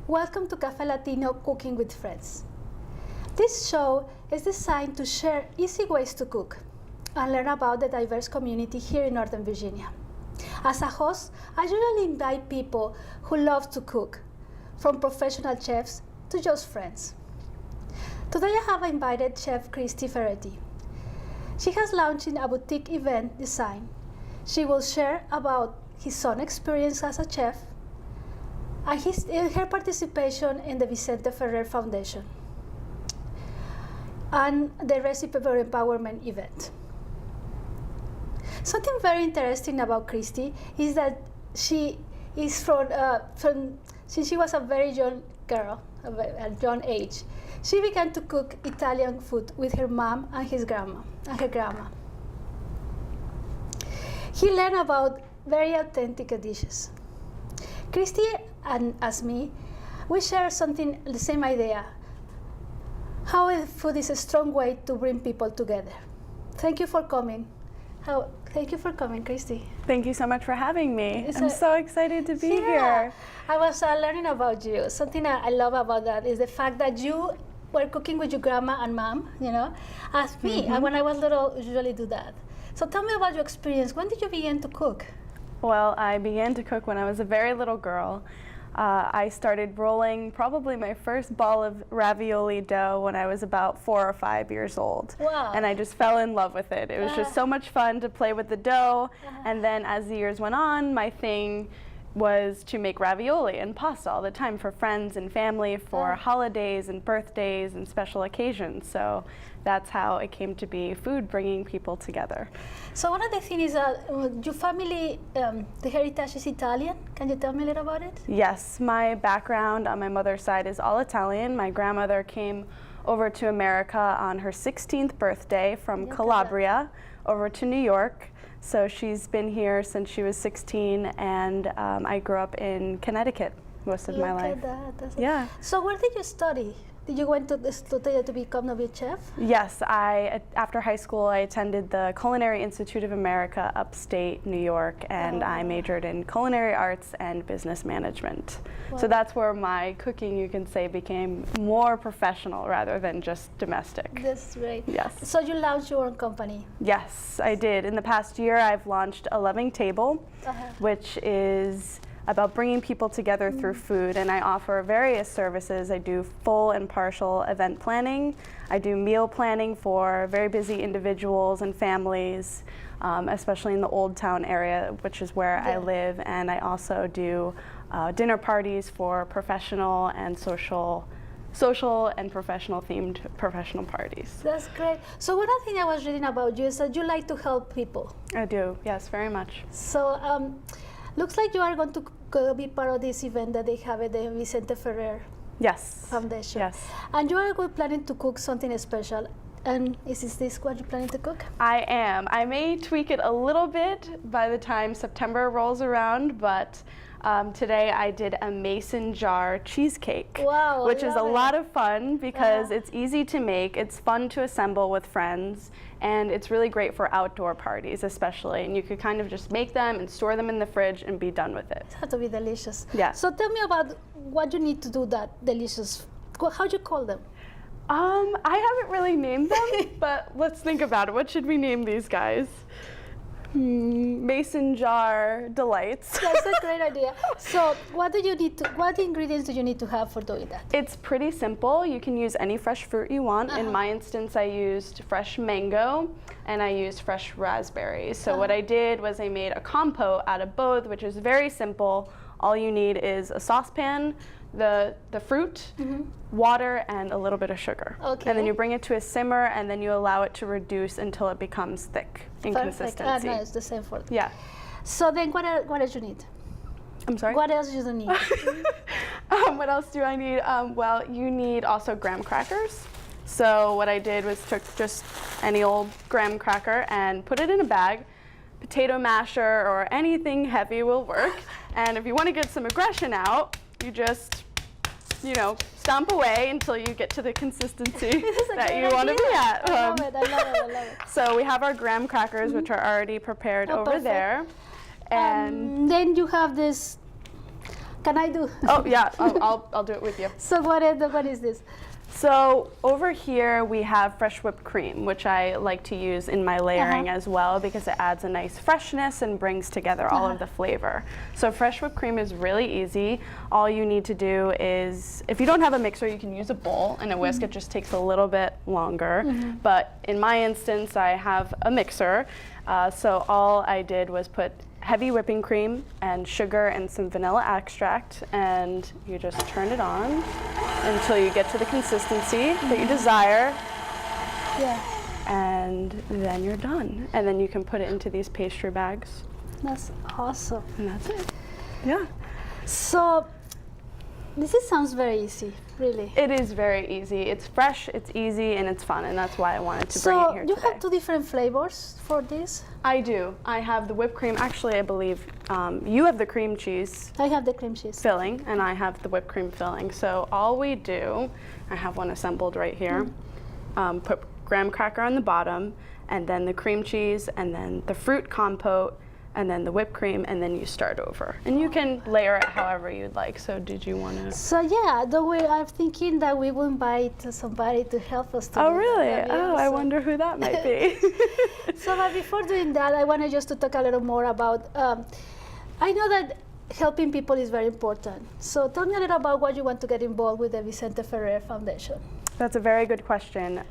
Welcome to Café Latino Cooking with Friends. This show is designed to share easy ways to cook and learn about the diverse community here in Northern Virginia. As a host, I usually invite people who love to cook, from professional chefs to just friends. Today I have invited Chef Kristy Ferretti. She has launched a boutique event design. She will share about his own experience as a chef and her participation in the Vicente Ferrer Foundation and the Recipe for Empowerment event. Something very interesting about Kristy is that she is since she was a very young girl, a young age, she began to cook Italian food with her mom and her grandma. He learned about very authentic dishes. Kristy and as me, we share the same idea, how food is a strong way to bring people together. Thank you for coming. Thank you for coming, Kristy. Thank you so much for having me. I'm so excited to be here. I was learning about you. Something I love about that is the fact that you were cooking with your grandma and mom, as me. And when I was little, I usually do that. So tell me about your experience. When did you begin to cook? Well, I began to cook when I was a very little girl. I started rolling probably my first ball of ravioli dough when I was about 4 or 5 years old. Wow. And I just fell in love with it. It was just so much fun to play with the dough. And then as the years went on, my thing was to make ravioli and pasta all the time for friends and family, for holidays and birthdays and special occasions. So that's how it came to be, food bringing people together. So one of the things is that your family, the heritage is Italian. Can you tell me a little about it? Yes, my background on my mother's side is all Italian. My grandmother came over to America on her 16th birthday from Calabria over to New York. So she's been here since she was 16, and I grew up in Connecticut most of my life. Yeah. So where did you study? Did you went to study to become a chef? Yes, after high school I attended the Culinary Institute of America upstate New York, and I majored in culinary arts and business management. Wow. So that's where my cooking, you can say, became more professional rather than just domestic. That's right. Yes. So you launched your own company? Yes, I did. In the past year I've launched A Loving Table, which is about bringing people together through food, and I offer various services. I do full and partial event planning. I do meal planning for very busy individuals and families, especially in the Old Town area, which is where I live, and I also do dinner parties for professional and social and professional themed professional parties. That's great. So one other thing I was reading about you is that you like to help people. I do, yes, very much. So looks like you are going to be part of this event that they have at the Vicente Ferrer Foundation. Yes. And you are planning to cook something special. And is this what you're planning to cook? I am. I may tweak it a little bit by the time September rolls around, but today I did a mason jar cheesecake, which is a lot of fun because it's easy to make, it's fun to assemble with friends, and it's really great for outdoor parties especially, and you could kind of just make them and store them in the fridge and be done with it. It has to be delicious. Yeah. So tell me about what you need to do that delicious. How do you call them? I haven't really named them, but let's think about it. What should we name these guys? Mason jar delights. That's a great idea. So what ingredients do you need to have for doing that? It's pretty simple. You can use any fresh fruit you want. In my instance, I used fresh mango and I used fresh raspberries. So what I did was I made a compote out of both, which is very simple. All you need is a saucepan, the fruit, water, and a little bit of sugar. Okay. And then you bring it to a simmer, and then you allow it to reduce until it becomes thick in consistency. No, it's the same for. Yeah. So then what else you need? I'm sorry? What else do you need? What else do I need? Well, you need also graham crackers. So what I did was took just any old graham cracker and put it in a bag. Potato masher or anything heavy will work. And if you want to get some aggression out, you just, stomp away until you get to the consistency that you want to be at. I love it. So we have our graham crackers, which are already prepared over there. And then you have this Can I do? Oh yeah, I'll do it with you. So what is this? So over here we have fresh whipped cream, which I like to use in my layering as well because it adds a nice freshness and brings together all of the flavor. So fresh whipped cream is really easy. All you need to do is, if you don't have a mixer, you can use a bowl and a whisk. It just takes a little bit longer. But in my instance, I have a mixer. So all I did was put heavy whipping cream and sugar and some vanilla extract, and you just turn it on until you get to the consistency that you desire. Yeah. And then you're done. And then you can put it into these pastry bags. That's awesome. And that's it. Yeah. So sounds very easy, really. It is very easy. It's fresh, it's easy, and it's fun, and that's why I wanted to bring it here today. So you have two different flavors for this? I do. I have the whipped cream. Actually, I believe you have the cream cheese. I have the cream cheese filling, and I have the whipped cream filling. So all we do, I have one assembled right here, put graham cracker on the bottom, and then the cream cheese, and then the fruit compote, and then the whipped cream, and then you start over. And you can layer it however you'd like. So did you want to? So yeah, I'm thinking that we will invite somebody to help us to Oh do really? that. Oh, I wonder who that might be. So but before doing that, I wanted just to talk a little more about, I know that helping people is very important. So tell me a little about what you want to get involved with the Vicente Ferrer Foundation. That's a very good question.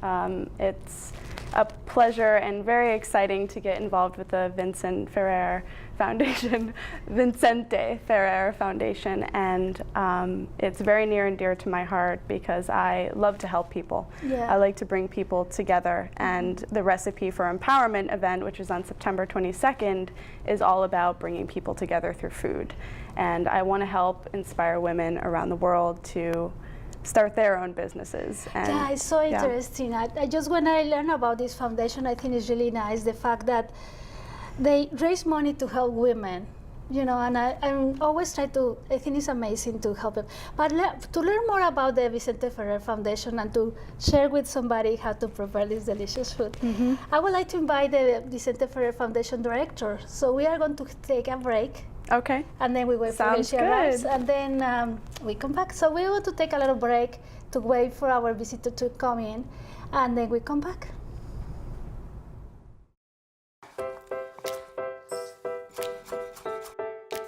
It's a pleasure and very exciting to get involved with the Vicente Ferrer Foundation, and it's very near and dear to my heart because I love to help people. Yeah. I like to bring people together, and the Recipe for Empowerment event, which is on September 22nd, is all about bringing people together through food. And I want to help inspire women around the world to start their own businesses. And yeah, it's so interesting. I just, when I learned about this foundation, I think it's really nice, the fact that they raise money to help women, you know, and I always try to, I think it's amazing to help them. But to learn more about the Vicente Ferrer Foundation and to share with somebody how to prepare this delicious food, I would like to invite the Vicente Ferrer Foundation director. So we are going to take a break. Okay. And then we wait for her to arrive, and then we come back. So we want to take a little break to wait for our visitor to come in, and then we come back.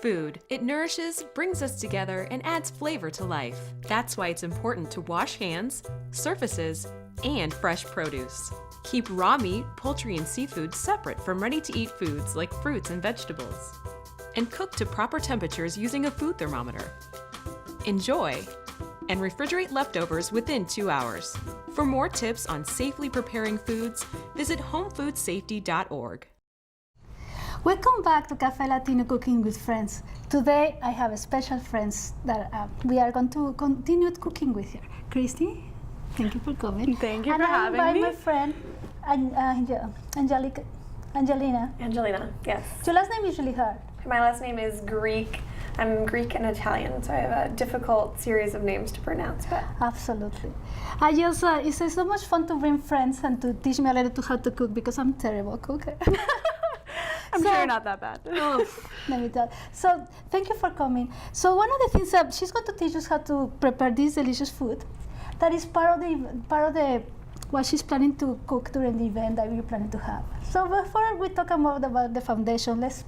Food. It nourishes, brings us together, and adds flavor to life. That's why it's important to wash hands, surfaces, and fresh produce. Keep raw meat, poultry, and seafood separate from ready-to-eat foods like fruits and vegetables. And cook to proper temperatures using a food thermometer. Enjoy, and refrigerate leftovers within 2 hours. For more tips on safely preparing foods, visit homefoodsafety.org. Welcome back to Café Latino Cooking with Friends. Today I have a special friends that we are going to continue cooking with here. Kristy, thank you for coming. Thank you for having me. And I invite my friend Angelina. Angelina, yes. Your last name is really hard. My last name is Greek. I'm Greek and Italian, so I have a difficult series of names to pronounce. But absolutely. I just, it's so much fun to bring friends and to teach me a little to how to cook because I'm a terrible cooker. I'm sure you're not that bad. Oh, let me tell you. So thank you for coming. So one of the things that she's going to teach us how to prepare this delicious food that is part of the what she's planning to cook during the event that we're planning to have. So before we talk about the foundation, let's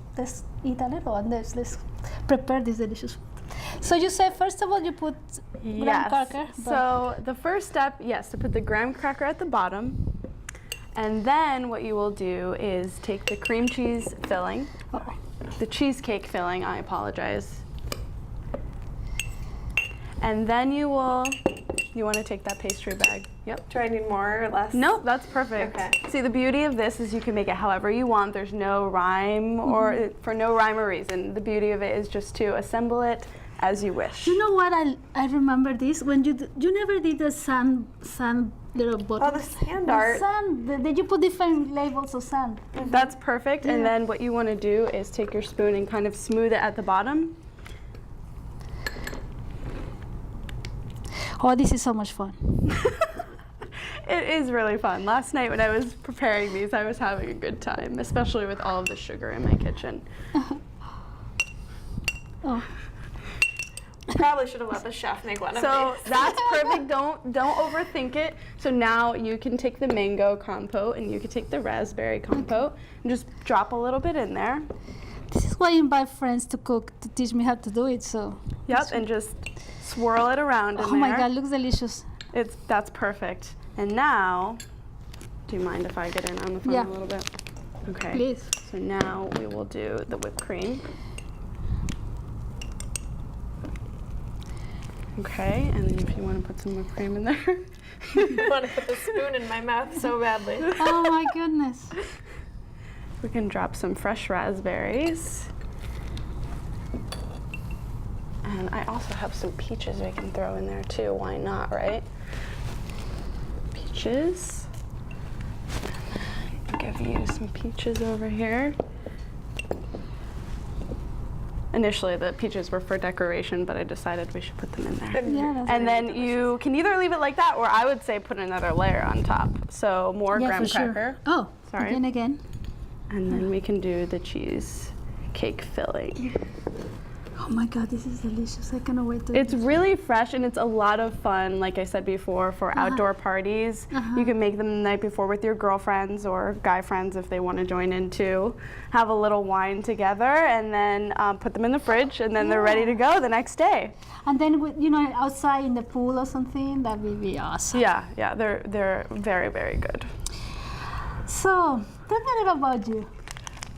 eat a little and let's prepare this delicious food. So you said, first of all, you put graham cracker. So the first step, yes, to put the graham cracker at the bottom. And then what you will do is take the cream cheese filling, the cheesecake filling, I apologize. And then you want to take that pastry bag. Yep. do I need more or less? Nope, that's perfect. Okay. See, the beauty of this is you can make it however you want. There's no rhyme or for no rhyme or reason. The beauty of it is just to assemble it as you wish. You know what? I remember this when you never did the sand little bottle. Oh, the sand art. Did you put different labels of sand? That's perfect. And then what you want to do is take your spoon and kind of smooth it at the bottom. Oh, this is so much fun. It is really fun. Last night when I was preparing these, I was having a good time, especially with all of the sugar in my kitchen. Oh. Probably should have let the chef make one of So these. that's perfect. Don't overthink it. So now you can take the mango compote and you can take the raspberry compote and just drop a little bit in there. This is why I invite friends to cook to teach me how to do it. So. Yep, and just swirl it around in there. Oh my God, looks delicious. That's perfect. And now, do you mind if I get in on the phone a little bit? Okay. Please. So now we will do the whipped cream. Okay, and then if you want to put some whipped cream in there. I want to put the spoon in my mouth so badly. Oh my goodness. We can drop some fresh raspberries. And I also have some peaches we can throw in there too. Why not, right? Peaches. And then give you some peaches over here. Initially, the peaches were for decoration, but I decided we should put them in there. Yeah, that's And then you can either leave it like that, or I would say put another layer on top. So more graham cracker. Sure. Oh, Sorry. again. And then we can do the cheese cake filling. Oh my God, this is delicious. I cannot wait to It's eat it. really fresh and it's a lot of fun, like I said before, for outdoor parties. You can make them the night before with your girlfriends or guy friends if they want to join in too. Have a little wine together and then put them in the fridge and then they're ready to go the next day. And then, outside in the pool or something, that would be awesome. Yeah, they're very, very good. So, tell me a little about you.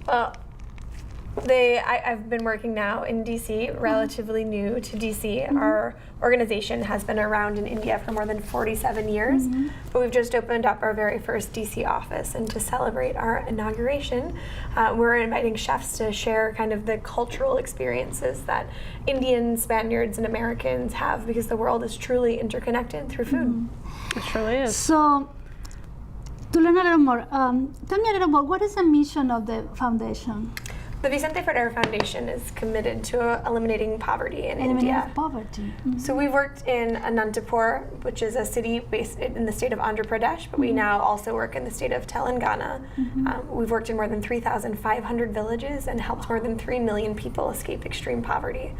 Well, I've been working now in DC, relatively new to DC. Our organization has been around in India for more than 47 years, but we've just opened up our very first DC office. And to celebrate our inauguration, we're inviting chefs to share kind of the cultural experiences that Indians, Spaniards, and Americans have, because the world is truly interconnected through food. It surely is. So, to learn a little more, tell me a little more, what is the mission of the foundation? The Vicente Ferrer Foundation is committed to eliminating poverty in India. Poverty. So we've worked in Anantapur, which is a city based in the state of Andhra Pradesh, but we now also work in the state of Telangana. We've worked in more than 3,500 villages and helped more than 3 million people escape extreme poverty.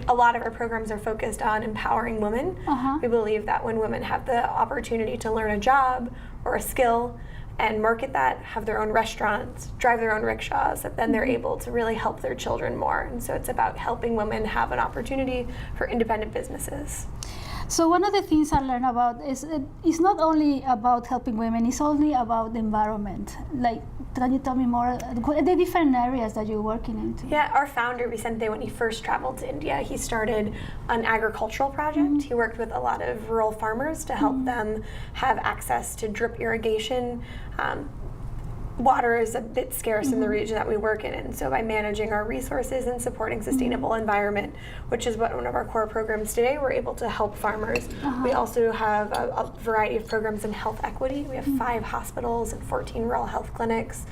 A lot of our programs are focused on empowering women. We believe that when women have the opportunity to learn a job or a skill, and market that, have their own restaurants, drive their own rickshaws, that then they're able to really help their children more. And so it's about helping women have an opportunity for independent businesses. So one of the things I learned about is it's not only about helping women, it's only about the environment. Like, can you tell me more the different areas that you're working into? Yeah, our founder, Vicente, when he first traveled to India, he started an agricultural project. He worked with a lot of rural farmers to help them have access to drip irrigation. Water is a bit scarce in the region that we work in, and so by managing our resources and supporting sustainable environment, which is what one of our core programs today, we're able to help farmers. We also have a variety of programs in health equity. We have 5 hospitals and 14 rural health clinics.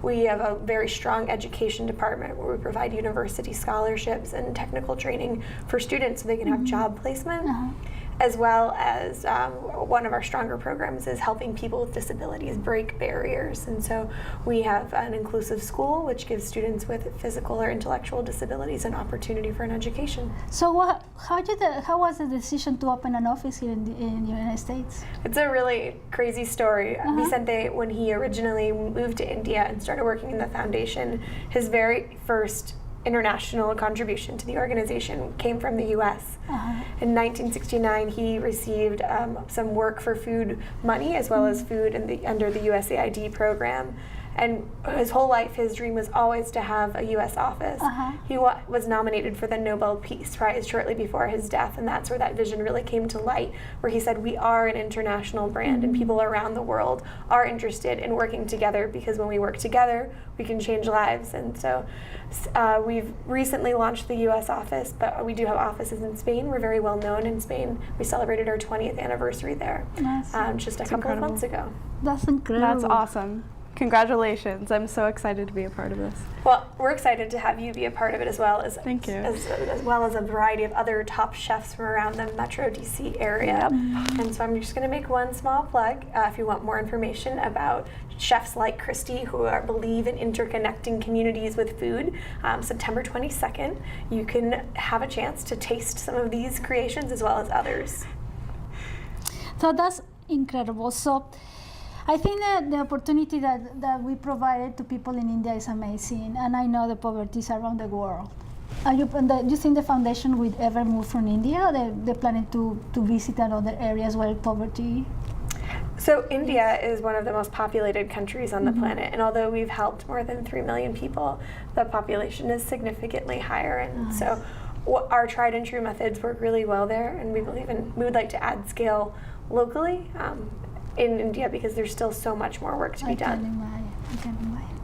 We have a very strong education department where we provide university scholarships and technical training for students so they can have job placement. As well as one of our stronger programs is helping people with disabilities break barriers. And so we have an inclusive school which gives students with physical or intellectual disabilities an opportunity for an education. So how was the decision to open an office here in the United States? It's a really crazy story. Vicente, when he originally moved to India and started working in the foundation, his very first international contribution to the organization came from the U.S. In 1969, he received some work for food money as well as food under the USAID program. And his whole life, his dream was always to have a U.S. office. He was nominated for the Nobel Peace Prize shortly before his death, and that's where that vision really came to light, where he said, we are an international brand, and people around the world are interested in working together, because when we work together, we can change lives. And so we've recently launched the U.S. office, but we do have offices in Spain. We're very well known in Spain. We celebrated our 20th anniversary there just a couple of months ago. That's incredible. That's awesome. Congratulations. I'm so excited to be a part of this. Well, we're excited to have you be a part of it as well as Thank you. as well as a variety of other top chefs from around the Metro DC area. Yep. And so I'm just going to make one small plug. If you want more information about chefs like Kristy who believe in interconnecting communities with food, September 22nd, you can have a chance to taste some of these creations as well as others. So that's incredible. So I think that the opportunity that we provided to people in India is amazing, and I know the poverty is around the world. Do you think the foundation would ever move from India, or they're planning to visit other areas where poverty? So India is one of the most populated countries on the planet, and although we've helped more than 3 million people, the population is significantly higher, and so our tried and true methods work really well there, and we would like to add scale locally in India because there's still so much more work to be done. I can imagine.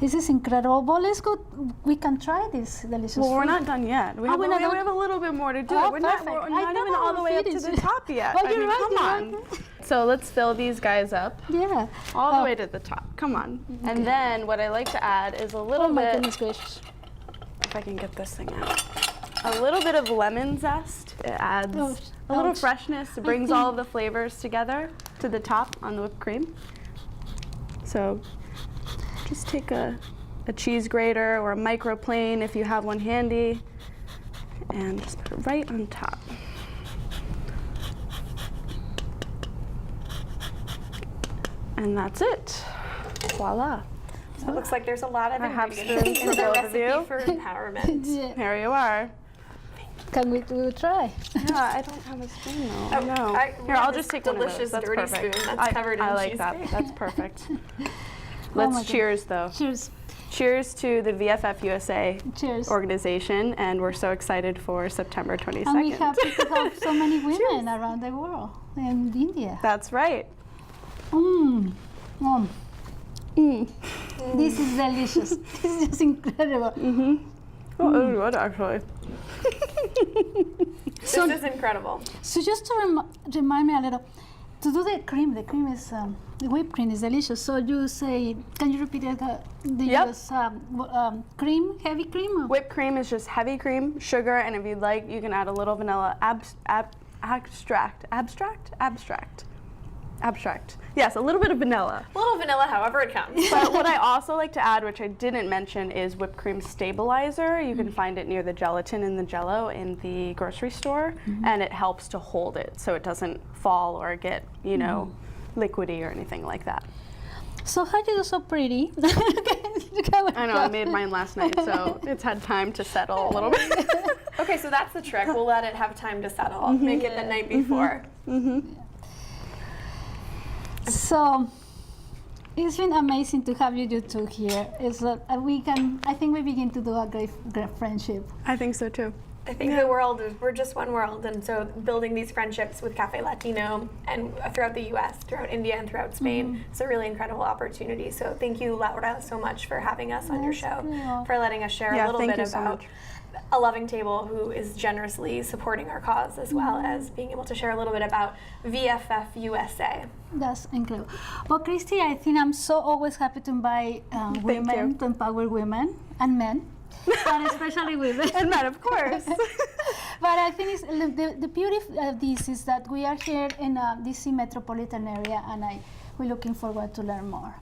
This is incredible. Well, let's go. We can try this delicious Well, food. we're not done yet. We have a little bit more to do. Oh, we're not perfect. even all the way up to the top yet. Oh, you're right, Come on. So let's fill these guys up Yeah. all the way to the top. Come on. And then what I like to add is a little Oh my bit, goodness gracious. if I can get this thing out, a little bit of lemon zest. It adds a little freshness. It brings all of the flavors together to the top on the whipped cream. So just take a cheese grater or a microplane if you have one handy, and just put it right on top. And that's it. Voila. So it looks like there's a lot of I have ingredients spoons in for the both of recipe you. for empowerment. Yeah. Here you are. Can we try? Yeah, I don't have a spoon though. Oh, No. we Here, have I'll this just take one of those. delicious That's dirty perfect. spoon that's covered in I like cheese that. grater. That's perfect. my Let's goodness. cheers though. Cheers. Cheers to the VFF USA Cheers. organization, and we're so excited for September 22nd. And we're happy to have so many women around the world in India. That's right. This is delicious. This is just incredible. Oh, it was good actually. This is incredible. So just to remind me a little, to do the cream is, the whipped cream is delicious. So you say, can you repeat it? Yep. Use cream, heavy cream? Or? Whipped cream is just heavy cream, sugar, and if you'd like, you can add a little vanilla abstract. Yes, a little bit of vanilla. A little vanilla, however it comes. But what I also like to add, which I didn't mention, is whipped cream stabilizer. You can find it near the gelatin and the Jaleo in the grocery store, and it helps to hold it so it doesn't fall or get, liquidy or anything like that. So how do you do so pretty? I know, I made mine last night, so it's had time to settle a little bit. Okay, so that's the trick. We'll let it have time to settle. Make it the night before. So it's been amazing to have you two here. I think we begin to do a great friendship. I think so too. I think we're just one world, and so building these friendships with Café Latino and throughout the U.S., throughout India, and throughout Spain, it's a really incredible opportunity. So thank you, Laura, so much for having us on your show, for letting us share a little bit about A Loving Table, who is generously supporting our cause, as well as being able to share a little bit about VFF USA. That's incredible. Well, Kristy, I think I'm so always happy to invite women, to empower women and men. But especially women. And men, of course. But I think the beauty of this is that we are here in DC metropolitan area, and we're looking forward to learn more.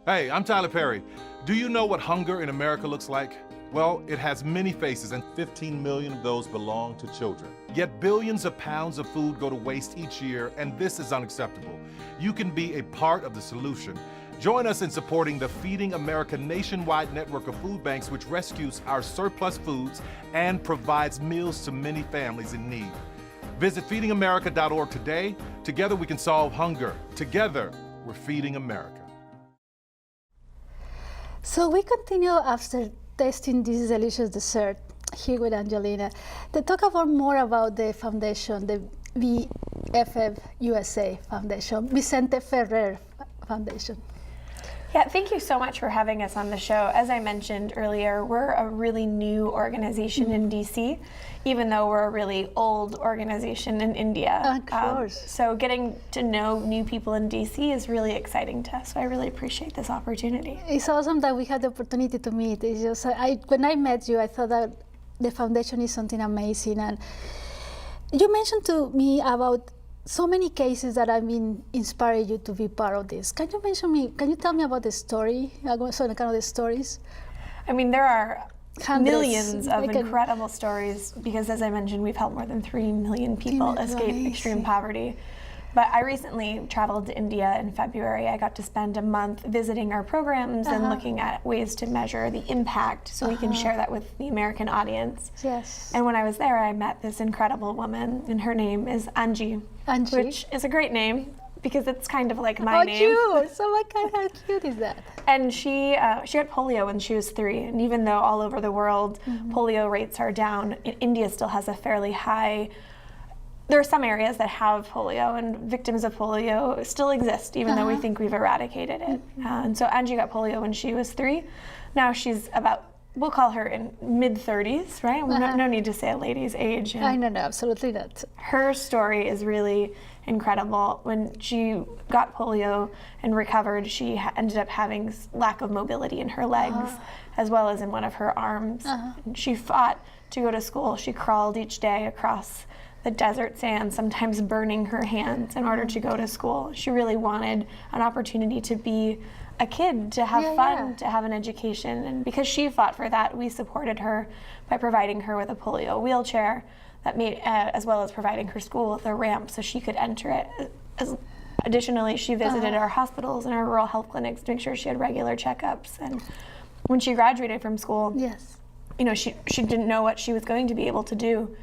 Hey, I'm Tyler Perry. Do you know what hunger in America looks like? Well, it has many faces, and 15 million of those belong to children. Yet billions of pounds of food go to waste each year, and this is unacceptable. You can be a part of the solution. Join us in supporting the Feeding America nationwide network of food banks, which rescues our surplus foods and provides meals to many families in need. Visit feedingamerica.org today. Together we can solve hunger. Together, we're feeding America. So we continue after tasting this delicious dessert here with Angelina to talk more about the foundation, the VFF USA Foundation, Vicente Ferrer Foundation. Yeah, thank you so much for having us on the show. As I mentioned earlier, we're a really new organization in DC, even though we're a really old organization in India. Of course. So getting to know new people in DC is really exciting to us. So I really appreciate this opportunity. It's awesome that we had the opportunity to meet. It's just, when I met you, I thought that the foundation is something amazing. And you mentioned to me about so many cases that have been inspired you to be part of this. Can you tell me about the story, some kind of the stories? I mean, there are Hundreds. millions of incredible stories because, as I mentioned, we've helped more than 3 million people escape extreme poverty. But I recently traveled to India in February. I got to spend a month visiting our programs and looking at ways to measure the impact so we can share that with the American audience. Yes. And when I was there, I met this incredible woman, and her name is Anxo, which is a great name because it's kind of like my name. Cute! So how cute is that? And she had polio when she was 3, and even though all over the world polio rates are down, India still has a fairly high. There are some areas that have polio, and victims of polio still exist, even though we think we've eradicated it. And so Anxo got polio when she was 3. Now she's about, we'll call her in mid-30s, right? No need to say a lady's age. I know, absolutely not. Her story is really incredible. When she got polio and recovered, she ended up having lack of mobility in her legs, as well as in one of her arms. And she fought to go to school. She crawled each day across the desert sand, sometimes burning her hands in order to go to school. She really wanted an opportunity to be a kid, to have fun, to have an education. And because she fought for that, we supported her by providing her with a polio wheelchair that made, as well as providing her school with a ramp so she could enter it. Additionally, she visited our hospitals and our rural health clinics to make sure she had regular checkups. And when she graduated from school, she didn't know what she was going to be able to do.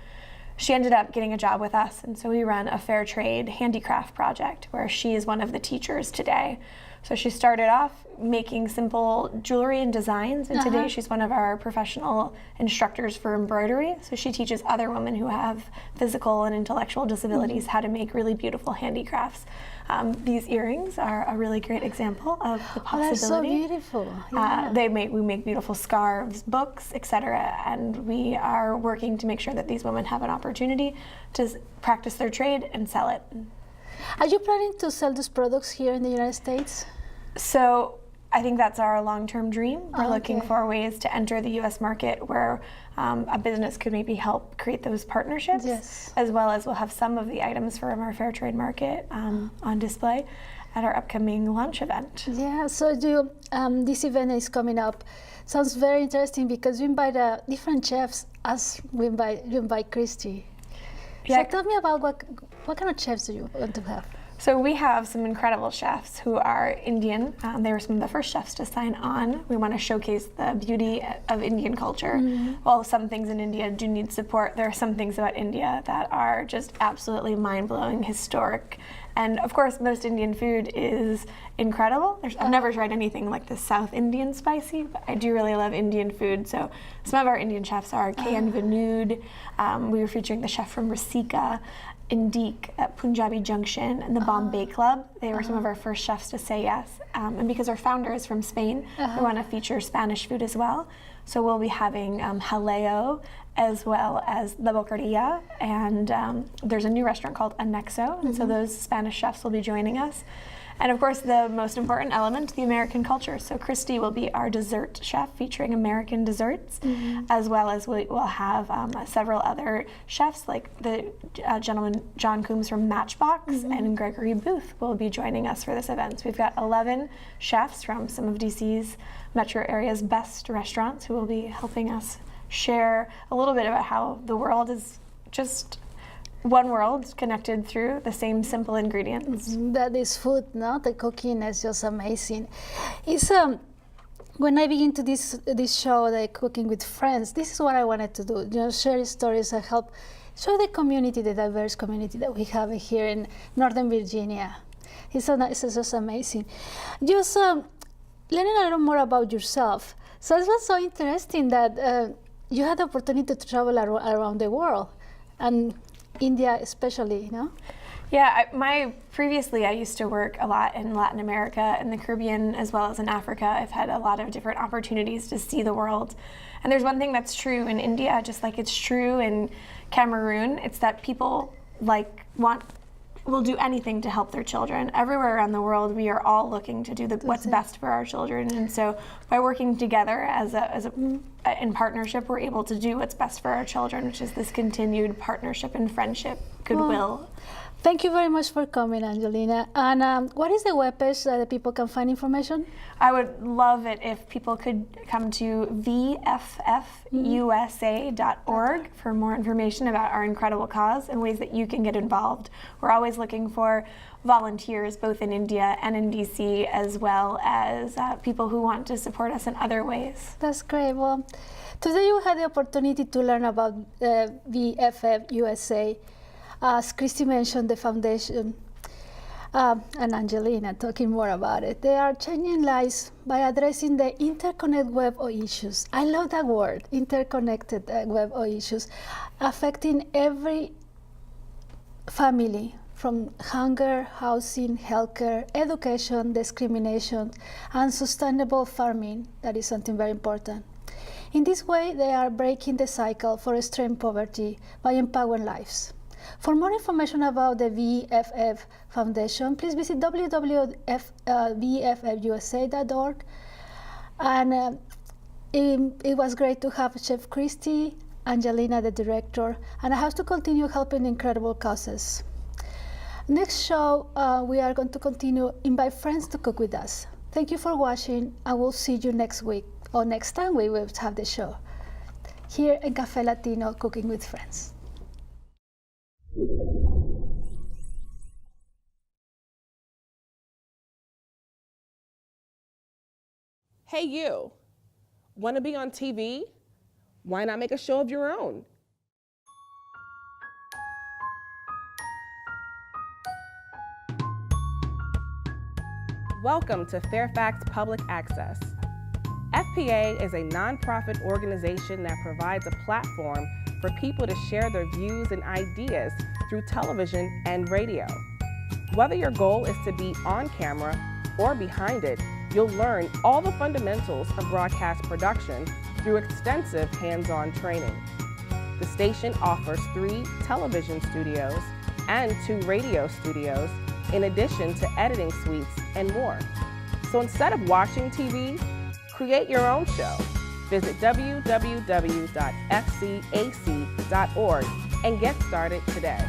She ended up getting a job with us, and so we run a fair trade handicraft project where she is one of the teachers today. So she started off making simple jewelry and designs, and today she's one of our professional instructors for embroidery. So she teaches other women who have physical and intellectual disabilities how to make really beautiful handicrafts. These earrings are a really great example of the possibility. That's so beautiful. Yeah. We make beautiful scarves, books, etc. And we are working to make sure that these women have an opportunity to practice their trade and sell it. Are you planning to sell these products here in the United States? So I think that's our long-term dream. We're looking for ways to enter the U.S. market where a business could maybe help create those partnerships, as well as we'll have some of the items from our fair trade market on display at our upcoming launch event. Yeah, so this event is coming up. Sounds very interesting because you invite different chefs, as you invite Kristy. Yeah. So tell me about what kind of chefs do you want to have? So we have some incredible chefs who are Indian. They were some of the first chefs to sign on. We want to showcase the beauty of Indian culture. While some things in India do need support, there are some things about India that are just absolutely mind-blowing, historic. And of course, most Indian food is incredible. I've never tried anything like the South Indian spicy, but I do really love Indian food. So some of our Indian chefs are K.N. Vinood. We were featuring the chef from Rasika, Indique at Punjabi Junction, and the Bombay Club. They were some of our first chefs to say yes. And because our founder is from Spain, we want to feature Spanish food as well. So we'll be having Jaleo as well as the Boqueria, and there's a new restaurant called Anxo, and so those Spanish chefs will be joining us. And of course, the most important element, the American culture. So Kristy will be our dessert chef featuring American desserts, as well as we will have several other chefs like the gentleman John Coombs from Matchbox and Gregory Booth will be joining us for this event. So we've got 11 chefs from some of DC's metro area's best restaurants who will be helping us share a little bit about how the world is just one world connected through the same simple ingredients. That is food, no? The cooking is just amazing. It's when I begin to this show, the Cooking with Friends, this is what I wanted to do. Share stories and help show the community, the diverse community that we have here in Northern Virginia. It's just amazing. Just learning a little more about yourself. So it was so interesting that you had the opportunity to travel around the world, and India especially, you know? Yeah, previously I used to work a lot in Latin America and the Caribbean as well as in Africa. I've had a lot of different opportunities to see the world. And there's one thing that's true in India, just like it's true in Cameroon, it's that people will do anything to help their children. Everywhere around the world, we are all looking to do what's best for our children. And so by working together in partnership, we're able to do what's best for our children, which is this continued partnership and friendship, goodwill. Thank you very much for coming, Angelina. And what is the webpage that people can find information? I would love it if people could come to VFFUSA.org for more information about our incredible cause and ways that you can get involved. We're always looking for volunteers both in India and in DC, as well as people who want to support us in other ways. That's great. Well, today you had the opportunity to learn about VFF USA. As Kristy mentioned, the foundation, and Angelina talking more about it, they are changing lives by addressing the interconnected web of issues. I love that word, interconnected web of issues, affecting every family, from hunger, housing, healthcare, education, discrimination, and sustainable farming. That is something very important. In this way, they are breaking the cycle for extreme poverty by empowering lives. For more information about the VFF Foundation, please visit www.vffusa.org. And it was great to have Chef Kristy, Angelina, the director, and I have to continue helping incredible causes. Next show, we are going to continue invite friends to cook with us. Thank you for watching, and we'll see you next week, or next time we will have the show, here in Café Latino Cooking with Friends. Hey you, want to be on TV? Why not make a show of your own? Welcome to Fairfax Public Access. FPA is a nonprofit organization that provides a platform for people to share their views and ideas through television and radio. Whether your goal is to be on camera or behind it, you'll learn all the fundamentals of broadcast production through extensive hands-on training. The station offers 3 television studios and 2 radio studios, in addition to editing suites and more. So instead of watching TV, create your own show. Visit www.fcac.org and get started today.